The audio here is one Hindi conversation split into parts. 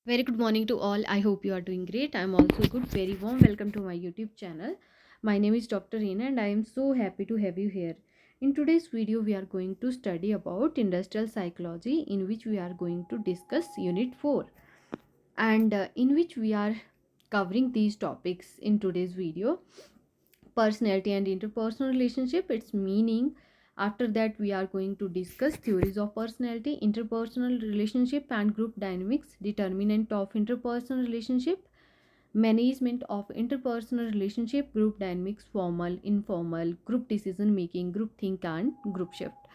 Very good morning to all. I hope you are doing great. I'm also good. Very warm welcome to my YouTube channel. My name is Dr. Reena and I am so happy to have you here. In today's video, we are going to study about industrial psychology, in which we are going to discuss Unit 4, and in which we are covering these topics in today's video: personality and interpersonal relationship, its meaning. After that, we are going to discuss theories of personality, interpersonal relationship and group dynamics, determinant of interpersonal relationship, management of interpersonal relationship, group dynamics, formal, informal, group decision making, group think and group shift.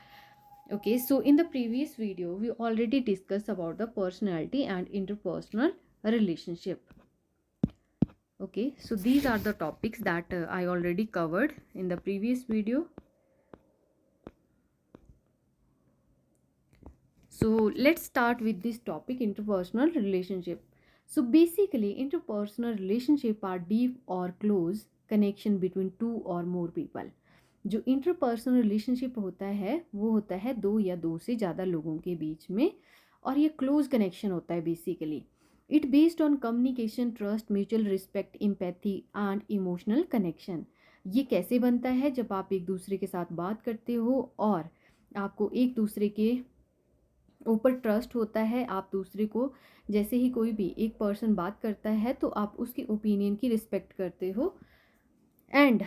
Okay, so in the previous video we already discussed about the personality and interpersonal relationship. Okay, so these are the topics that I already covered in the previous video. So let's start with this topic: interpersonal relationship. So basically, interpersonal relationship are deep or close connection between two or more people. जो इंटरपर्सनल रिलेशनशिप होता है वो होता है दो या दो से ज़्यादा लोगों के बीच में, और ये क्लोज कनेक्शन होता है basically. It based on communication, trust, mutual respect, empathy and emotional connection. ये कैसे बनता है? जब आप एक दूसरे के साथ बात करते हो और आपको एक दूसरे के ऊपर ट्रस्ट होता है. आप दूसरे को, जैसे ही कोई भी एक पर्सन बात करता है तो आप उसके ओपिनियन की रिस्पेक्ट करते हो एंड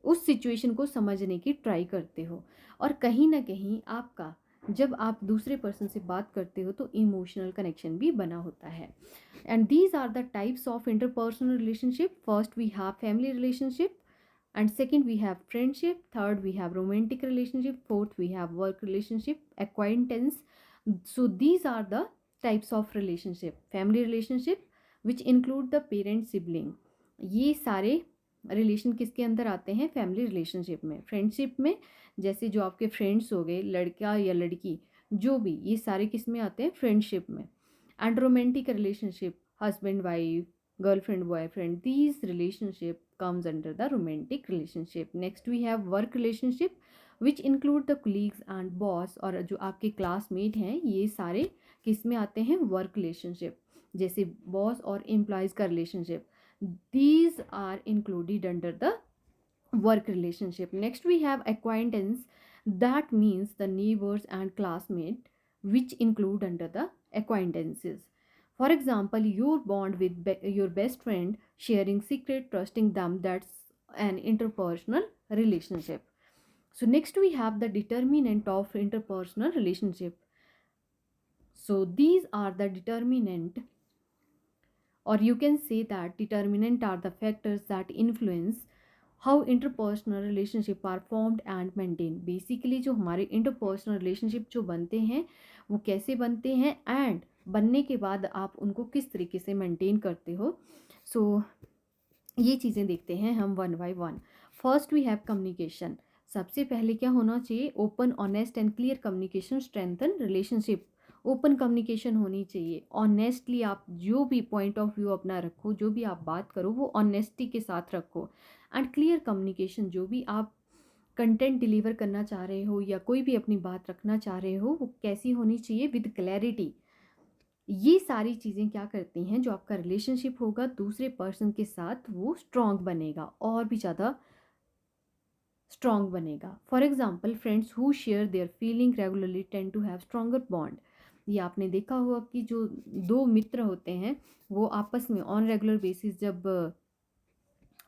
उस सिचुएशन को समझने की ट्राई करते हो. और कहीं ना कहीं आपका, जब आप दूसरे पर्सन से बात करते हो तो इमोशनल कनेक्शन भी बना होता है. And these are the types of interpersonal relationship. First we have family relationship, and second we have friendship, third we have romantic relationship, fourth we have work relationship, acquaintance. So these are the types of relationship. Family relationship which include the parent sibling. ये सारे रिलेशन किसके अंदर आते हैं? फैमिली रिलेशनशिप में. फ्रेंडशिप में जैसे जो आपके फ्रेंड्स हो गए, लड़का या लड़की, जो भी, ये सारे किस में आते हैं? फ्रेंडशिप में. And romantic relationship, husband wife, girlfriend boyfriend, these relationship comes under the romantic relationship. Next we have work relationship which include the colleagues and boss, और जो आपके classmate हैं ये सारे किस में आते हैं? work relationship. जैसे boss और employees का relationship, these are included under the work relationship. Next we have acquaintance, that means the neighbors and classmate, which include under the acquaintances. For example, your bond with your best friend, sharing secret, trusting them, that's an interpersonal relationship. So next we have the determinant of interpersonal relationship. So these are the determinant, or you can say that determinant are the factors that influence how interpersonal relationship are formed and maintained. Basically जो हमारे interpersonal relationship जो बनते हैं वो कैसे बनते हैं, and बनने के बाद आप उनको किस तरीके से मेंटेन करते हो. सो ये चीज़ें देखते हैं हम one by one. First we have communication. सबसे पहले क्या होना चाहिए? Open, honest and clear communication strengthen relationship. Open communication होनी चाहिए. ऑनेस्टली आप जो भी पॉइंट ऑफ व्यू अपना रखो, जो भी आप बात करो वो ऑनेस्टी के साथ रखो. एंड क्लियर कम्युनिकेशन, जो भी आप कंटेंट डिलीवर करना चाह रहे हो या कोई भी अपनी बात रखना चाह रहे हो वो कैसी होनी चाहिए? With clarity. ये सारी चीज़ें क्या करती हैं? जो आपका रिलेशनशिप होगा दूसरे पर्सन के साथ वो स्ट्रॉन्ग बनेगा, और भी ज़्यादा स्ट्रॉन्ग बनेगा. For example, friends who share their feeling regularly tend to have stronger bond. ये आपने देखा होगा कि जो दो मित्र होते हैं वो आपस में ऑन रेगुलर बेसिस जब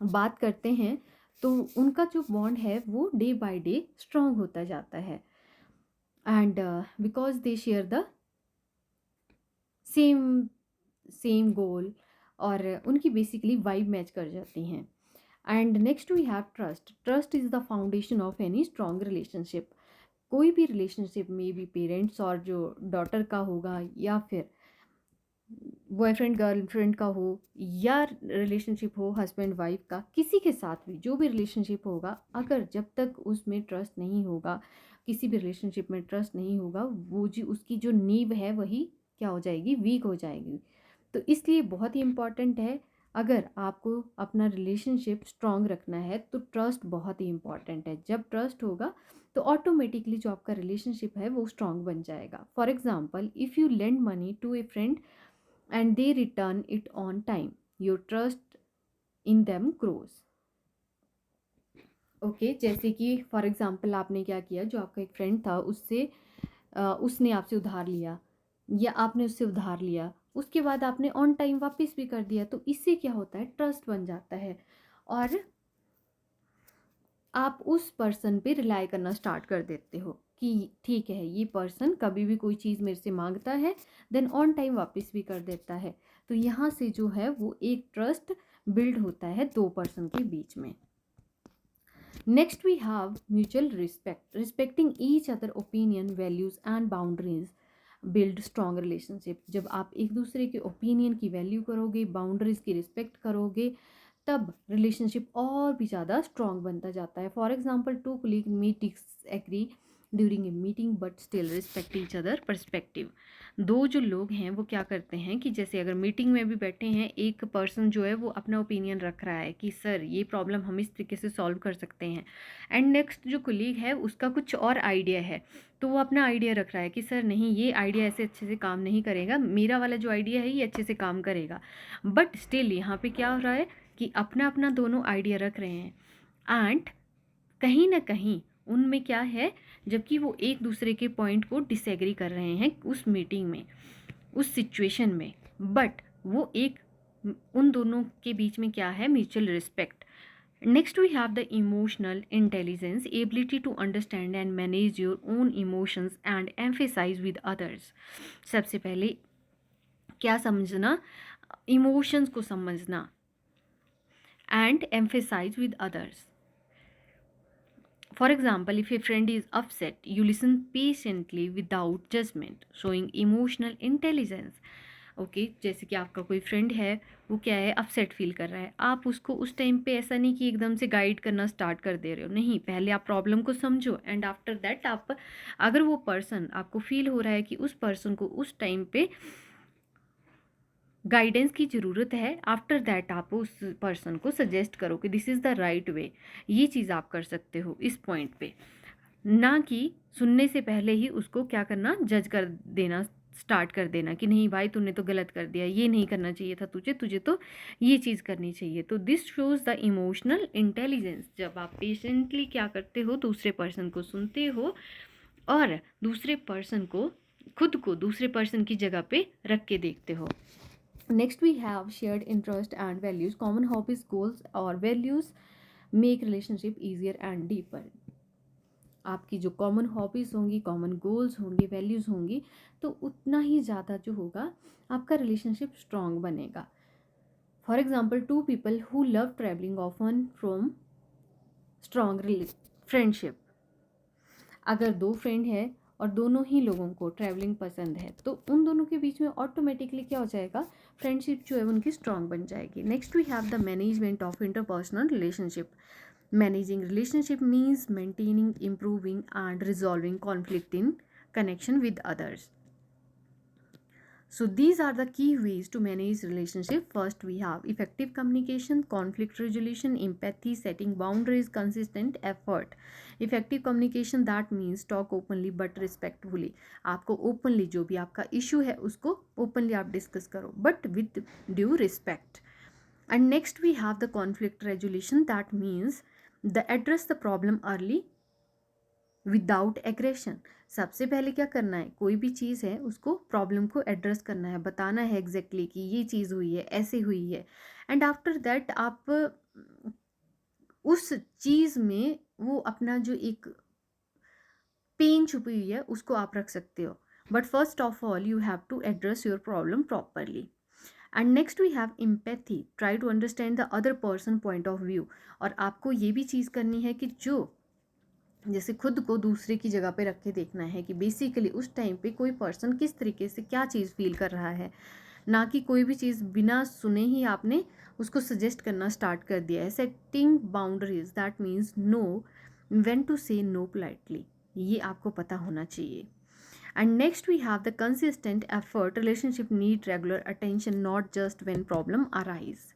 बात करते हैं तो उनका जो बॉन्ड है वो डे बाय डे स्ट्रॉन्ग होता जाता है. And because they share the same same goal, और उनकी बेसिकली वाइब मैच कर जाती हैं. And next we have trust. Trust is the foundation of any strong relationship. कोई भी रिलेशनशिप में भी पेरेंट्स और जो डॉटर का होगा, या फिर बॉयफ्रेंड गर्लफ्रेंड का हो, या रिलेशनशिप हो हस्बैंड वाइफ का, किसी के साथ भी जो भी रिलेशनशिप होगा, अगर जब तक उसमें ट्रस्ट नहीं होगा, किसी भी रिलेशनशिप में ट्रस्ट नहीं होगा, वो जी उसकी जो नींव है वही क्या हो जाएगी? वीक हो जाएगी. तो इसलिए बहुत ही इम्पॉर्टेंट है, अगर आपको अपना रिलेशनशिप स्ट्रॉन्ग रखना है तो ट्रस्ट बहुत ही इम्पॉर्टेंट है. जब ट्रस्ट होगा तो ऑटोमेटिकली जो आपका रिलेशनशिप है वो स्ट्रॉन्ग बन जाएगा. For example, if you lend money to a friend and they return it on time. Your trust in them grows. Okay, जैसे कि फॉर एग्जांपल आपने क्या किया, जो आपका एक फ्रेंड था उससे उसने आपसे उधार लिया या आपने उससे उधार लिया, उसके बाद आपने ऑन टाइम वापस भी कर दिया, तो इससे क्या होता है, ट्रस्ट बन जाता है और आप उस पर्सन पे रिलाई करना स्टार्ट कर देते हो कि ठीक है, ये पर्सन कभी भी कोई चीज़ मेरे से मांगता है देन ऑन टाइम वापस भी कर देता है। तो यहाँ से जो है वो एक ट्रस्ट बिल्ड होता है दो पर्सन के बीच में। Next we have mutual respect. Respecting each other opinion, values and boundaries build strong relationship. जब आप एक दूसरे के ओपिनियन की वैल्यू करोगे, बाउंड्रीज की रिस्पेक्ट करोगे, तब रिलेशनशिप और भी ज़्यादा स्ट्रॉन्ग बनता जाता है। For example, two colleague meet disagree during a meeting but still respect each other perspective. दो जो लोग हैं वो क्या करते हैं कि जैसे अगर मीटिंग में भी बैठे हैं, एक पर्सन जो है वो अपना ओपिनियन रख रहा है कि सर ये प्रॉब्लम हम इस तरीके से सॉल्व कर सकते हैं, एंड नेक्स्ट जो कोलीग है उसका कुछ और आइडिया है, तो वो अपना आइडिया रख रहा है कि सर नहीं, ये आइडिया ऐसे अच्छे से काम नहीं करेगा, मेरा वाला जो आइडिया है ये अच्छे से काम करेगा। बट स्टिल यहाँ पे क्या हो रहा है कि अपना अपना दोनों आइडिया रख रहे हैं एंड कहीं ना कहीं उनमें क्या है, जबकि वो एक दूसरे के पॉइंट को डिसएग्री कर रहे हैं उस मीटिंग में, उस सिचुएशन में, बट वो एक, उन दोनों के बीच में क्या है, mutual respect. Next we have the emotional intelligence, ability to understand and manage your own emotions and emphasise with others. सबसे पहले क्या समझना, इमोशंस को समझना and emphasise with others. For example, if a friend is upset, you listen patiently without judgment, showing emotional intelligence. Okay, जैसे कि आपका कोई फ्रेंड है, वो क्या है, अपसेट फील कर रहा है, आप उसको उस टाइम पे ऐसा नहीं कि एकदम से गाइड करना स्टार्ट कर दे रहे हो, नहीं, पहले आप प्रॉब्लम को समझो एंड आफ्टर दैट आप, अगर वो पर्सन आपको फील हो रहा है कि उस पर्सन को उस टाइम पे गाइडेंस की ज़रूरत है, आफ्टर दैट आप उस पर्सन को सजेस्ट करो कि this is the right way, ये चीज़ आप कर सकते हो इस पॉइंट पे, ना कि सुनने से पहले ही उसको क्या करना, जज कर देना स्टार्ट कर देना कि नहीं भाई तूने तो गलत कर दिया, ये नहीं करना चाहिए था तुझे, तुझे तो ये चीज़ करनी चाहिए। तो this shows the emotional intelligence. जब आप पेशेंटली क्या करते हो, दूसरे पर्सन को सुनते हो और दूसरे पर्सन को, खुद को दूसरे पर्सन की जगह पे रख के देखते हो। Next, we have shared interest and values. Common hobbies, goals, or values make relationship easier and deeper. आपकी जो कॉमन हॉबीज़ होंगी, कॉमन गोल्स होंगे, वैल्यूज़ होंगी, तो उतना ही ज़्यादा जो होगा आपका रिलेशनशिप स्ट्रॉन्ग बनेगा। For example, two people who love travelling often from strong friendship. अगर दो फ्रेंड है और दोनों ही लोगों को ट्रैवलिंग पसंद है, तो उन दोनों के बीच में ऑटोमेटिकली क्या हो जाएगा, फ्रेंडशिप जो है उनकी स्ट्रॉन्ग बन जाएगी। Next we have the management of interpersonal relationship. Managing relationship means maintaining, improving and resolving conflict in connection with others. So these are the key ways to manage relationship. First we have effective communication, conflict resolution, empathy, setting boundaries, consistent effort. Effective communication, that means talk openly but respectfully. आपको openly जो भी आपका issue है उसको openly आप discuss करो but with due respect. And next we have the conflict resolution, that means the address the problem early without aggression. सबसे पहले क्या करना है, कोई भी चीज़ है उसको, प्रॉब्लम को एड्रेस करना है, बताना है एग्जैक्टली कि ये चीज़ हुई है, ऐसे हुई है, एंड आफ्टर दैट आप उस चीज़ में वो अपना जो एक पेन छुपी हुई है उसको आप रख सकते हो, but first of all you have to address your problem properly. And next we have empathy, try to understand the other person point of view. और आपको ये भी चीज़ करनी है कि जो, जैसे खुद को दूसरे की जगह पे रख के देखना है कि बेसिकली उस टाइम पे कोई पर्सन किस तरीके से क्या चीज़ फील कर रहा है, ना कि कोई भी चीज़ बिना सुने ही आपने उसको सजेस्ट करना स्टार्ट कर दिया है। Setting boundaries, that means no when to say no politely, ये आपको पता होना चाहिए। And next we have the consistent effort, relationship need regular attention not just when problem arise.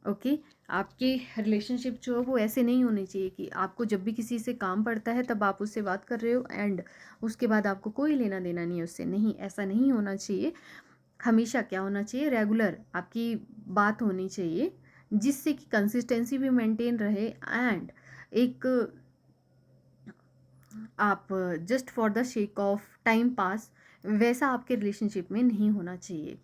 Okay, आपके रिलेशनशिप जो है वो ऐसे नहीं होने चाहिए कि आपको जब भी किसी से काम पड़ता है तब आप उससे बात कर रहे हो एंड उसके बाद आपको कोई लेना देना नहीं है उससे, नहीं, ऐसा नहीं होना चाहिए। हमेशा क्या होना चाहिए, रेगुलर आपकी बात होनी चाहिए, जिससे कि कंसिस्टेंसी भी मेंटेन रहे एंड एक आप just for the sake of time pass वैसा आपके रिलेशनशिप में नहीं होना चाहिए.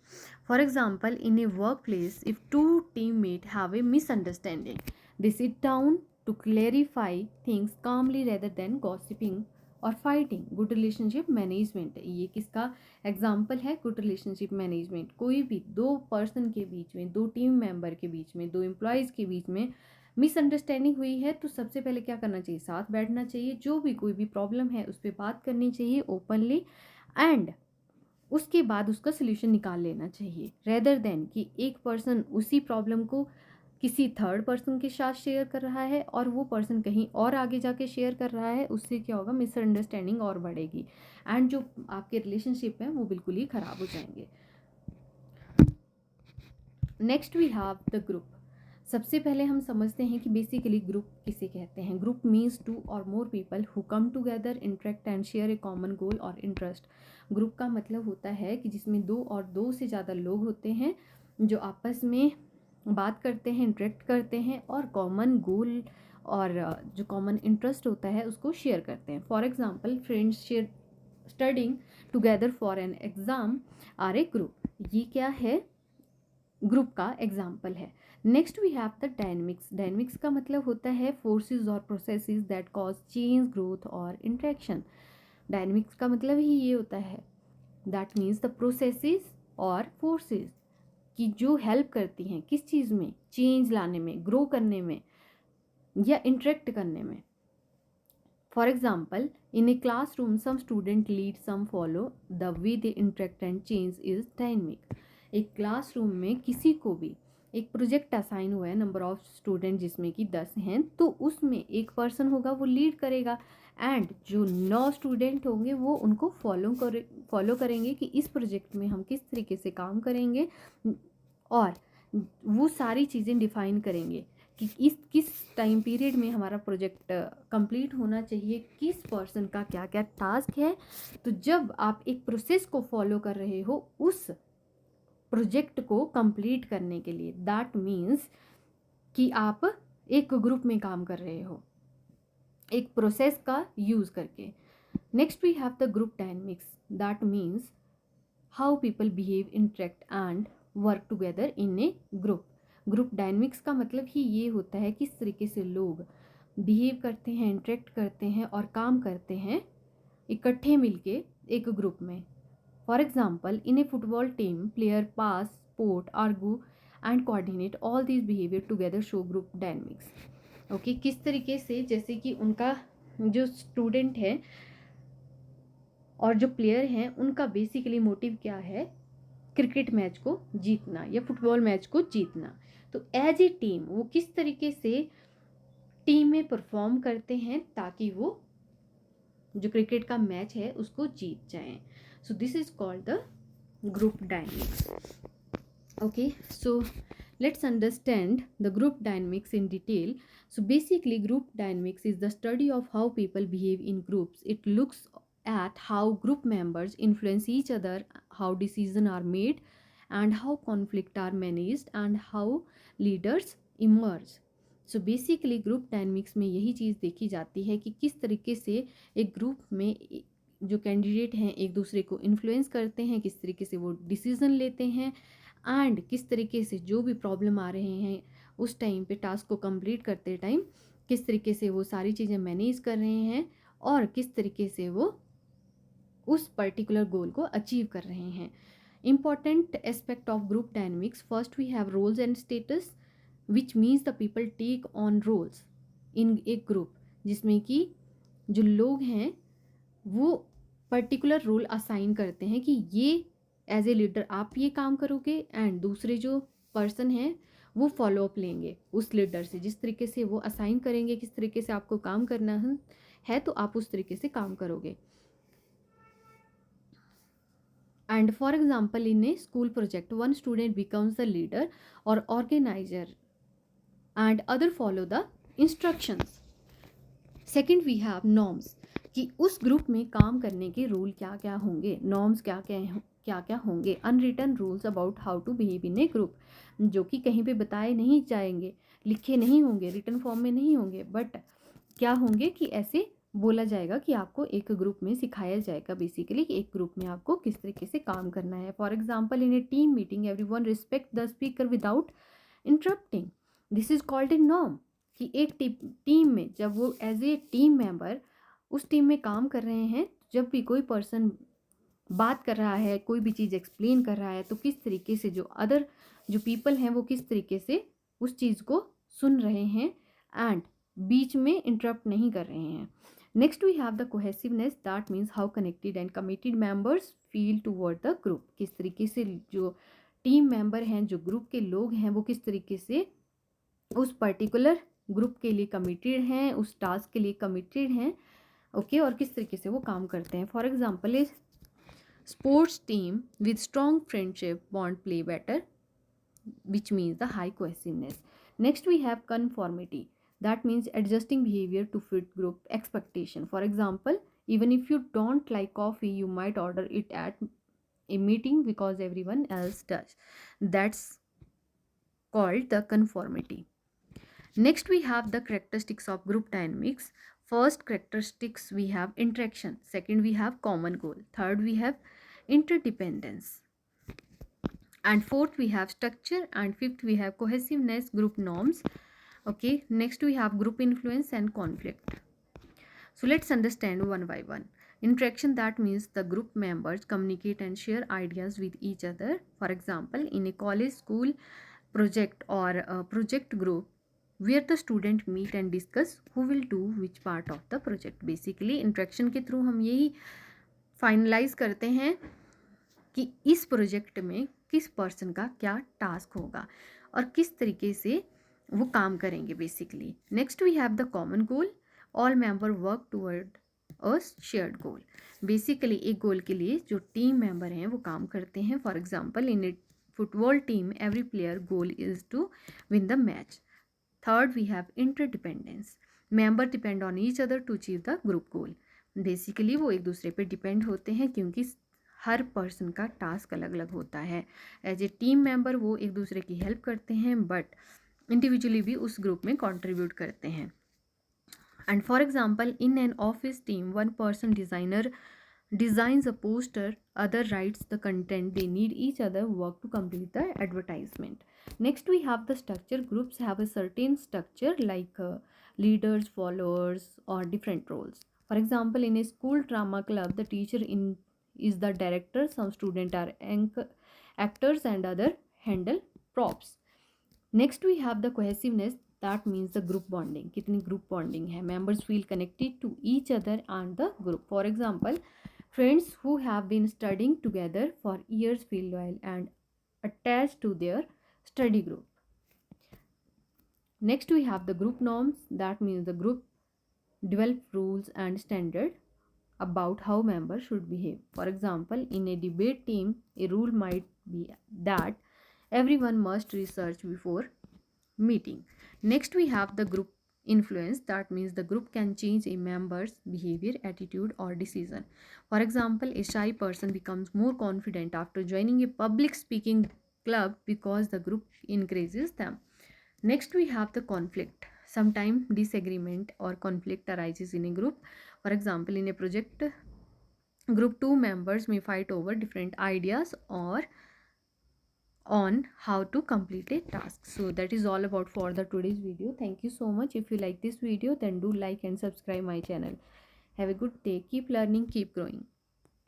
For example, in a work place if two team mate have a misunderstanding, they sit down to clarify things calmly rather than gossiping और फाइटिंग. गुड रिलेशनशिप मैनेजमेंट, ये किसका एग्जाम्पल है? Good relationship management. कोई भी दो पर्सन के बीच में, दो टीम मेंबर के बीच में, दो एम्प्लॉयज़ के बीच में मिसअंडरस्टैंडिंग हुई है तो सबसे पहले क्या करना चाहिए? साथ बैठना चाहिए, जो भी कोई भी प्रॉब्लम है उस पर बात करनी चाहिए ओपनली एंड उसके बाद उसका सोल्यूशन निकाल लेना चाहिए, रेदर देन कि एक पर्सन उसी प्रॉब्लम को किसी थर्ड पर्सन के साथ शेयर कर रहा है और वो पर्सन कहीं और आगे जाके शेयर कर रहा है. उससे क्या होगा? मिसअंडरस्टैंडिंग और बढ़ेगी एंड जो आपके रिलेशनशिप हैं वो बिल्कुल ही ख़राब हो जाएंगे. Next we have the group. सबसे पहले हम समझते हैं कि बेसिकली ग्रुप किसे कहते हैं. ग्रुप मीन्स टू और more people who come together, interact and share A common goal और इंटरेस्ट. ग्रुप का मतलब होता है कि जिसमें दो और दो से ज़्यादा लोग होते हैं जो आपस में बात करते हैं, इंटरेक्ट करते हैं और कॉमन गोल और जो कॉमन इंटरेस्ट होता है उसको शेयर करते हैं. For example, friends share studying together for an exam are a group. ये क्या है? ग्रुप का एग्जाम्पल है. Next we have the dynamics. Dynamics का मतलब होता है फोर्सेस और processes that cause change, growth और इंटरेक्शन. डायनेमिक्स का मतलब ही ये होता है, दैट मीन्स द प्रोसेसेस और फोर्सेस की जो हेल्प करती हैं किस चीज़ में? चेंज लाने में, ग्रो करने में या इंटरेक्ट करने में. For example, in a classroom some student lead, some follow. The way they interact and change is dynamic. एक क्लासरूम में किसी को भी एक प्रोजेक्ट असाइन हुआ है, नंबर ऑफ स्टूडेंट जिसमें कि 10 हैं, तो उसमें एक पर्सन होगा वो लीड करेगा एंड जो 9 स्टूडेंट होंगे वो उनको फॉलो करेंगे कि इस प्रोजेक्ट में हम किस तरीके से काम करेंगे और वो सारी चीज़ें डिफाइन करेंगे कि इस किस टाइम पीरियड में हमारा प्रोजेक्ट कंप्लीट होना चाहिए, किस पर्सन का क्या क्या टास्क है. तो जब आप एक प्रोसेस को फॉलो कर रहे हो उस प्रोजेक्ट को कंप्लीट करने के लिए, दैट मीन्स कि आप एक ग्रुप में काम कर रहे हो एक प्रोसेस का यूज़ करके. Next we have the group dynamics. That means how people behave, interact and work together in a group. Group dynamics का मतलब ही ये होता है किस तरीके से लोग बिहेव करते हैं, इंटरेक्ट करते हैं और काम करते हैं इकट्ठे मिलके एक ग्रुप में. For example, in a football team, player pass, sport, argue and coordinate. All these behavior together show group dynamics. Okay, किस तरीके से, जैसे कि उनका जो स्टूडेंट है और जो प्लेयर हैं उनका बेसिकली मोटिव क्या है? क्रिकेट मैच को जीतना या फुटबॉल मैच को जीतना. तो एज ए टीम वो किस तरीके से टीम में परफॉर्म करते हैं ताकि वो जो क्रिकेट का मैच है उसको जीत जाएं. So this is called the group dynamics. Okay, so let's understand the group dynamics in detail. So basically group dynamics is the study of how people behave in groups. It looks at how group members influence each other, how decisions are made and how conflict are managed and how leaders emerge. So basically group dynamics में यही चीज़ देखी जाती है कि किस तरीके से एक ग्रुप में जो कैंडिडेट हैं एक दूसरे को इन्फ्लुएंस करते हैं, किस तरीके से वो डिसीज़न लेते हैं एंड किस तरीके से जो भी प्रॉब्लम आ रहे हैं उस टाइम पे टास्क को कंप्लीट करते टाइम किस तरीके से वो सारी चीज़ें मैनेज कर रहे हैं और किस तरीके से वो उस पर्टिकुलर गोल को अचीव कर रहे हैं. Important aspect of group dynamics. First we have roles and status, which means the people take on roles in a group, जिसमें कि जो लोग हैं वो पर्टिकुलर रोल असाइन करते हैं कि ये एज ए लीडर आप ये काम करोगे एंड दूसरे जो पर्सन हैं वो फॉलो अप लेंगे उस लीडर से, जिस तरीके से वो असाइन करेंगे किस तरीके से आपको काम करना है तो आप उस तरीके से काम करोगे. And for example, in a school project one student becomes the leader और organiser and other follow the instructions. Second we have norms, कि उस ग्रुप में काम करने के रूल क्या क्या होंगे, नॉर्म्स क्या क्या क्या क्या होंगे। Unwritten rules about how to behave in a group, जो कि कहीं पे बताए नहीं जाएंगे, लिखे नहीं होंगे, रिटन फॉर्म में नहीं होंगे, बट क्या होंगे कि ऐसे बोला जाएगा कि आपको एक ग्रुप में सिखाया जाएगा बेसिकली कि एक ग्रुप में आपको किस तरीके से काम करना है। For example, in A team meeting everyone respect the speaker without interrupting, this is called a norm. कि एक टीम में जब वो एज ए टीम मेंबर उस टीम में काम कर रहे हैं, जब भी कोई पर्सन बात कर रहा है, कोई भी चीज़ एक्सप्लेन कर रहा है, तो किस तरीके से जो अदर जो पीपल हैं वो किस तरीके से उस चीज़ को सुन रहे हैं एंड बीच में इंटरप्ट नहीं कर रहे हैं। Next we have the cohesiveness, that means how connected and committed members feel toward the group. किस तरीके से जो टीम मेंबर हैं, जो ग्रुप के लोग हैं, वो किस तरीके से उस पर्टिकुलर ग्रुप के लिए कमिटेड हैं, उस टास्क के लिए कमिटेड हैं, ओके, और किस तरीके से वो काम करते हैं। For example, is sports team with strong friendship bond play better, which means the high cohesiveness. Next we have conformity, that means adjusting behavior to fit group expectation. For example, even if you don't like coffee, you might order it at a meeting because everyone else does. That's called the conformity. Next we have the characteristics of group dynamics. First characteristics we have interaction, second we have common goal, third we have interdependence, and fourth we have structure, and fifth we have cohesiveness, group norms. Okay, next we have group influence and conflict. So let's understand one by one. Interaction, that means the group members communicate and share ideas with each other. For example, in a college, school project or a project group where the student meet and discuss who will do which part of the project. Basically interaction के थ्रू हम यही फाइनलाइज करते हैं कि इस प्रोजेक्ट में किस पर्सन का क्या टास्क होगा और किस तरीके से वो काम करेंगे basically. Next we have the common goal, all member work toward a shared goal. Basically एक गोल के लिए जो टीम मेंबर हैं वो काम करते हैं. For example, in a football team every player goal is to win the match. Third we have interdependence, member depend on each other to achieve the group goal. Basically वो एक दूसरे पे डिपेंड होते हैं क्योंकि हर पर्सन का टास्क अलग अलग होता है. एज ए टीम मेंबर वो एक दूसरे की हेल्प करते हैं, बट इंडिविजुअली भी उस ग्रुप में कंट्रीब्यूट करते हैं. And for example, in an office team one person designer designs a poster, other writes the content, they need each other work to complete the advertisement. Next we have the structure. Groups have a certain structure like leaders, followers, or different roles. For example, in a school drama club, the teacher is the director, some students are actors, and other handle props. Next we have the cohesiveness, that means the group bonding. कितनी group bonding है, members feel connected to each other and the group. For example, friends who have been studying together for years feel loyal and attached to their study group. Next we have the group norms, that means the group develop rules and standard about how members should behave. For example, in a debate team, a rule might be that everyone must research before meeting. Next we have the group influence, that means the group can change a member's behavior, attitude, or decision. For example, a shy person becomes more confident after joining a public speaking club because the group encourages them. Next we have the conflict. Sometimes disagreement or conflict arises in a group. For example, in a project group, two members may fight over different ideas or on how to complete a task. So that is all about for the today's video. Thank you so much. If you like this video, then do like and subscribe my channel. Have a good day. Keep learning, keep growing.